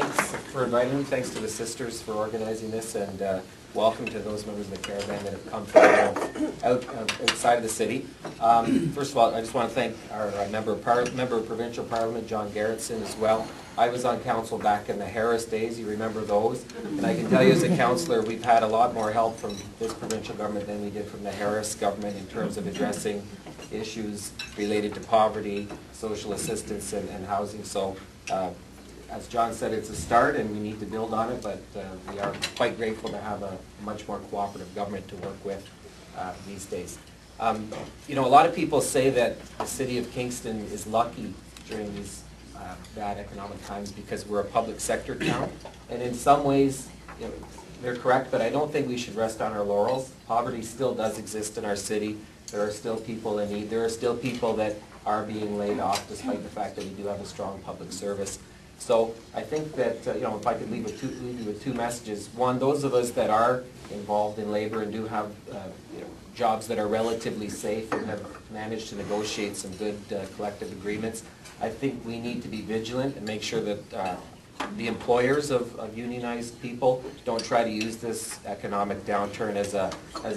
thanks for inviting me. Thanks to the sisters for organizing this, and welcome to those members of the caravan that have come from outside of the city. First of all, I just want to thank our member of Provincial Parliament, John Garrettson, as well. I was on council back in the Harris days, you remember those? And I can tell you as a councillor, we've had a lot more help from this provincial government than we did from the Harris government in terms of addressing issues related to poverty, social assistance, and housing. So, as John said, it's a start and we need to build on it, but we are quite grateful to have a much more cooperative government to work with these days. You know, a lot of people say that the city of Kingston is lucky during these bad economic times because we're a public sector town, and in some ways, you know, they're correct, but I don't think we should rest on our laurels. Poverty still does exist in our city. There are still people in need. There are still people that are being laid off despite the fact that we do have a strong public service. So I think that, you know, if I could leave you with two messages. One, those of us that are involved in labor and do have you know, jobs that are relatively safe and have managed to negotiate some good collective agreements, I think we need to be vigilant and make sure that the employers of unionized people don't try to use this economic downturn as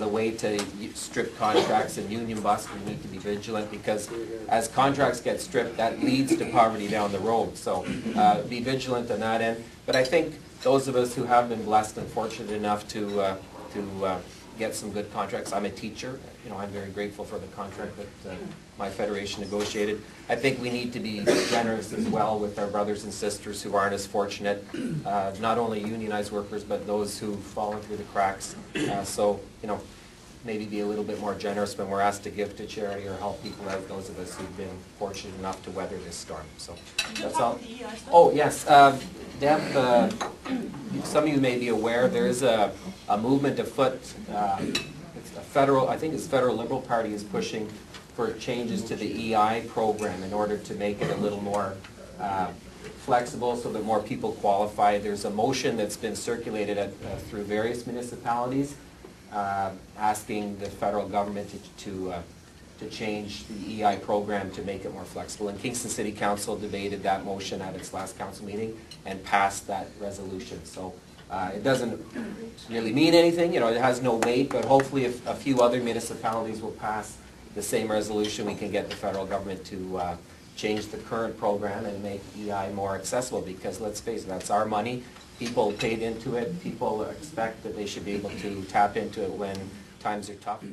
a way to strip contracts and union bust. We need to be vigilant because as contracts get stripped, that leads to poverty down the road. So be vigilant on that end. But I think those of us who have been blessed and fortunate enough to get some good contracts. I'm a teacher. You know, I'm very grateful for the contract that my federation negotiated. I think we need to be generous as well with our brothers and sisters who aren't as fortunate, not only unionized workers, but those who've fallen through the cracks. So, you know, maybe be a little bit more generous when we're asked to give to charity or help people out, those of us who've been fortunate enough to weather this storm. So that's all. Oh, yes. Deb, some of you may be aware, there is a movement afoot. It's a federal, I think it's Federal Liberal Party is pushing for changes to the EI program in order to make it a little more flexible so that more people qualify. There's a motion that's been circulated through various municipalities asking the federal government to change the EI program to make it more flexible. And Kingston City Council debated that motion at its last council meeting and passed that resolution. So it doesn't really mean anything, you know, it has no weight, but hopefully if a few other municipalities will pass the same resolution, we can get the federal government to change the current program and make EI more accessible, because let's face it, that's our money. People paid into it. People expect that they should be able to tap into it when times are tough.